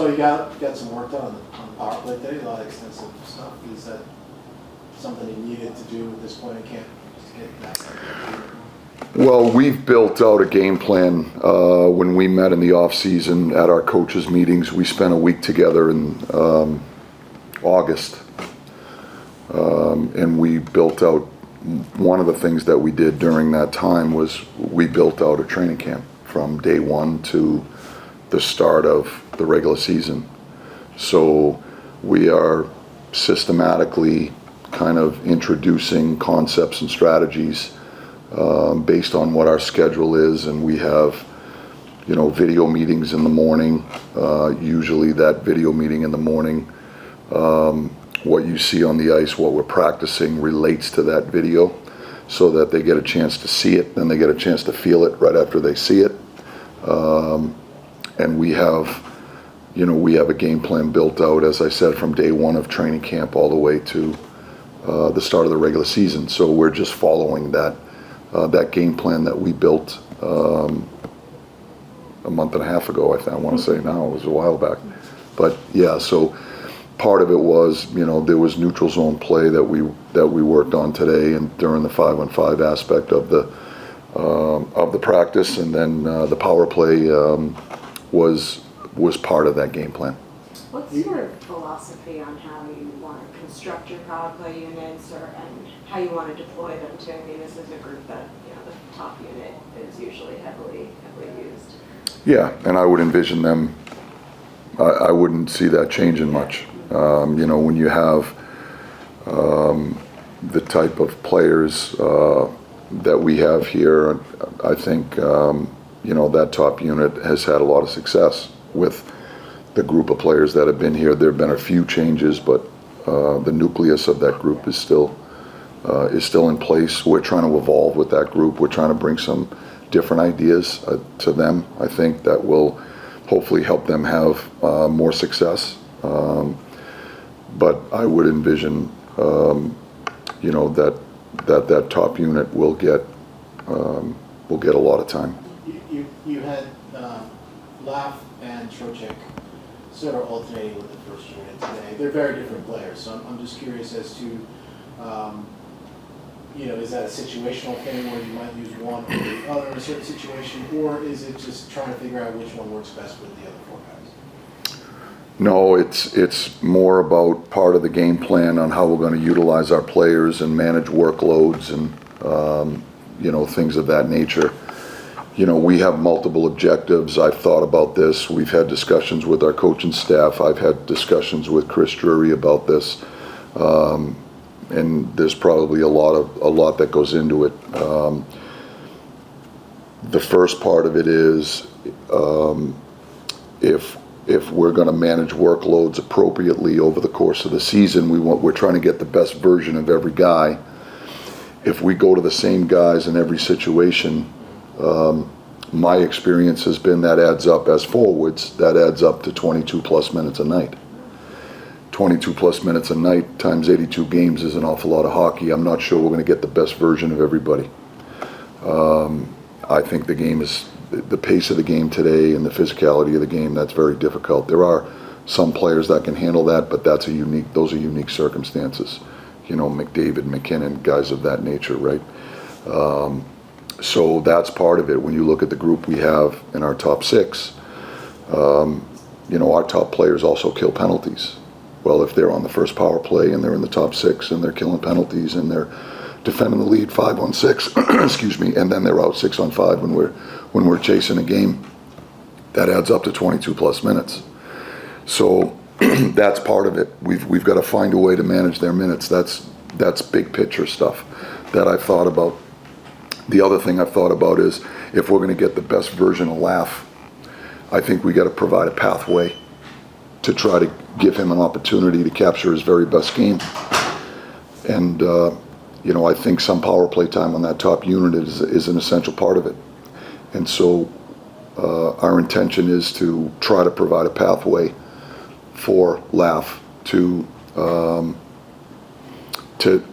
So you got some work done on the power play today, a lot of extensive stuff. Is that something you needed to do at this point in camp? Just to get that. Well, we've built out a game plan. When we met in the off season at our coaches meetings, we spent a week together in August, and we built out. One of the things that we did during that time was we built out a training camp from day one to the start of the regular season. So we are systematically kind of introducing concepts and strategies based on what our schedule is, and we have, video meetings in the morning. Usually that video meeting in the morning, what you see on the ice, what we're practicing relates to that video, so that they get a chance to see it, then they get a chance to feel it right after they see it. And we have a game plan built out, as I said, from day one of training camp all the way to the start of the regular season. So we're just following that game plan that we built a month and a half ago. I want to say now, it was a while back. But yeah, so part of it was, there was neutral zone play that we worked on today, and during the 5-on-5 aspect of the practice, and then the power play was part of that game plan. What's your philosophy on how you want to construct your power play units, and how you want to deploy them too? I mean, this is a group that, the top unit is usually heavily used. Yeah, and I would envision them, I wouldn't see that changing much. When you have the type of players that we have here, I think, that top unit has had a lot of success with the group of players that have been here. There have been a few changes, but the nucleus of that group is still in place. We're trying to evolve with that group. We're trying to bring some different ideas to them, I think, that will hopefully help them have more success. But I would envision, that top unit will get a lot of time. You had Laff and Trocheck sort of alternating with the first unit today. They're very different players, so I'm just curious as to, is that a situational thing where you might use one or the other in a certain situation, or is it just trying to figure out which one works best with the other four guys? No, it's more about part of the game plan on how we're going to utilize our players and manage workloads and, things of that nature. We have multiple objectives. I've thought about this. We've had discussions with our coaching staff. I've had discussions with Chris Drury about this. And there's probably a lot that goes into it. The first part of it is, if we're going to manage workloads appropriately over the course of the season, we're trying to get the best version of every guy. If we go to the same guys in every situation, my experience has been that adds up as forwards, that adds up to 22 plus minutes a night. 22 plus minutes a night times 82 games is an awful lot of hockey. I'm not sure we're going to get the best version of everybody. I think the pace of the game today and the physicality of the game, that's very difficult. There are some players that can handle that, but those are unique circumstances. McDavid, McKinnon, guys of that nature, right? So that's part of it. When you look at the group we have in our top six, our top players also kill penalties. Well, if they're on the first power play and they're in the top six and they're killing penalties and they're defending the lead 5-on-6, excuse me, and then they're out 6-on-5 when we're chasing a game, that adds up to 22 plus minutes. So that's part of it. We've got to find a way to manage their minutes. That's big picture stuff that I've thought about. The other thing I've thought about is, if we're going to get the best version of Laff, I think we got to provide a pathway to try to give him an opportunity to capture his very best game. And I think some power play time on that top unit is an essential part of it. And so our intention is to try to provide a pathway for Laff to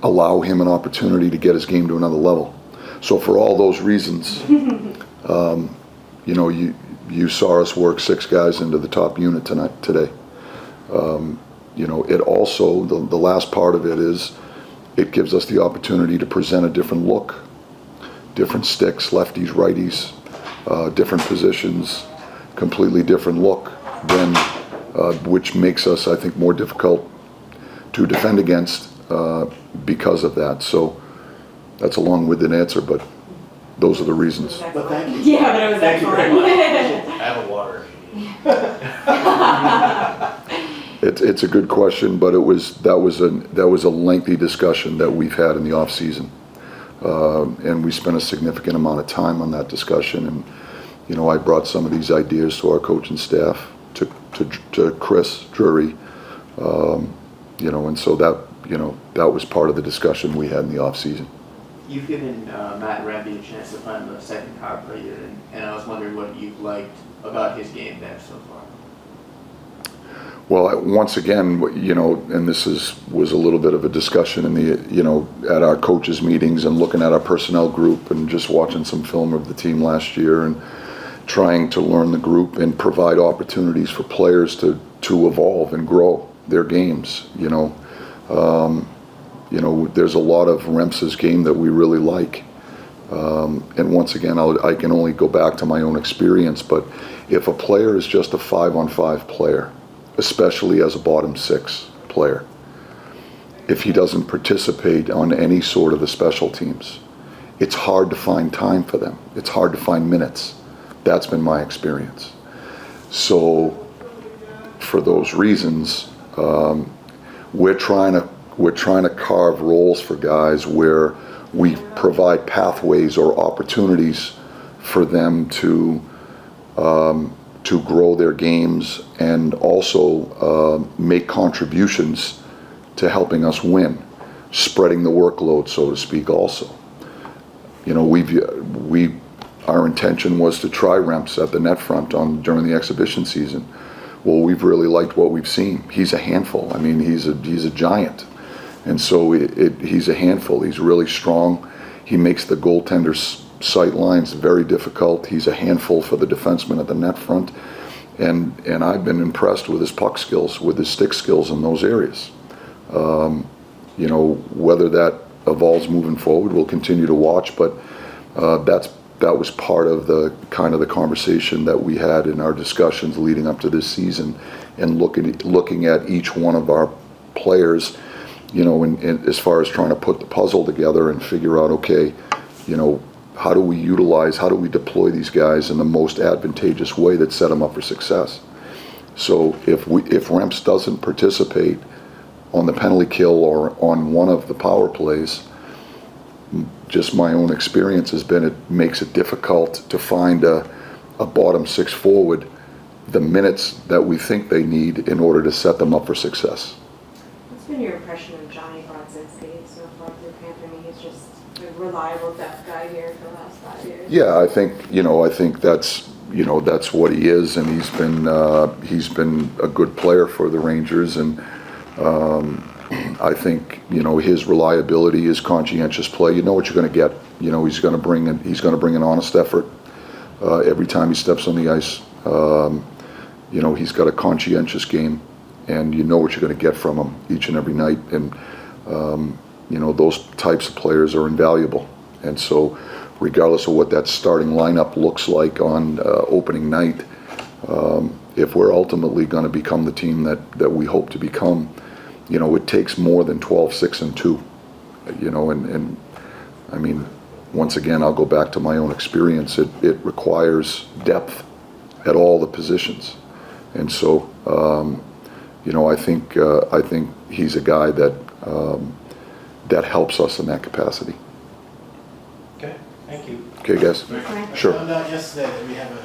allow him an opportunity to get his game to another level. So for all those reasons, you saw us work 6 guys into the top unit today. You know, it also, the last part of it is, it gives us the opportunity to present a different look, different sticks, lefties, righties, different positions, completely different look, than, which makes us, I think, more difficult to defend against because of that. So that's a long-winded answer, but those are the reasons. But thank you. Yeah, but it was Thank you very excellent. I have a water. It's a good question, but that was a lengthy discussion that we've had in the off season, and we spent a significant amount of time on that discussion. And you know, I brought some of these ideas to our coaching staff, to Chris Drury, you know, and so that was part of the discussion we had in the off season. You've given Matt Ramby a chance to find the second power play unit, and I was wondering what you've liked about his game there so far. Well, once again, you know, and this was a little bit of a discussion in the, you know, at our coaches meetings and looking at our personnel group and just watching some film of the team last year and trying to learn the group and provide opportunities for players to evolve and grow their games. You know, there's a lot of Rems's game that we really like. And once again, I can only go back to my own experience, but if a player is just a 5-on-5 player, especially as a bottom 6 player, if he doesn't participate on any sort of the special teams, it's hard to find time for them. It's hard to find minutes. That's been my experience. So for those reasons, we're trying to carve roles for guys where we provide pathways or opportunities for them to grow their games and also make contributions to helping us win, spreading the workload, so to speak. Also, you know, our intention was to try Remps at the net front during the exhibition season. Well, we've really liked what we've seen. He's a handful. I mean, he's a giant, and so he's a handful. He's really strong. He makes the goaltender's sight lines very difficult. He's a handful for the defenseman at the net front, and I've been impressed with his puck skills, with his stick skills in those areas. You know, whether that evolves moving forward, we'll continue to watch, but that was part of the kind of the conversation that we had in our discussions leading up to this season, and looking at each one of our players, you know, and as far as trying to put the puzzle together and figure out, okay, you know, how do we deploy these guys in the most advantageous way that set them up for success? So if Remps doesn't participate on the penalty kill or on one of the power plays, just my own experience has been it makes it difficult to find a bottom 6 forward the minutes that we think they need in order to set them up for success. What's been your impression of Johnny Brodzinski so far through camp? I mean, he's just a reliable depth guy here for the last 5 years. Yeah, I think that's what he is, and he's been a good player for the Rangers, and I think, you know, his reliability, his conscientious play, you know what you're going to get. You know, he's going to bring an honest effort every time he steps on the ice. You know, he's got a conscientious game, and you know what you're going to get from him each and every night. And you know, those types of players are invaluable. And so, regardless of what that starting lineup looks like on opening night, if we're ultimately going to become the team that we hope to become, you know, it takes more than 12-6-2, you know, and I mean, once again, I'll go back to my own experience. It requires depth at all the positions, and so, you know, I think he's a guy that helps us in that capacity. Okay, thank you. Okay, guys. Okay. Sure. I found out yesterday that we have a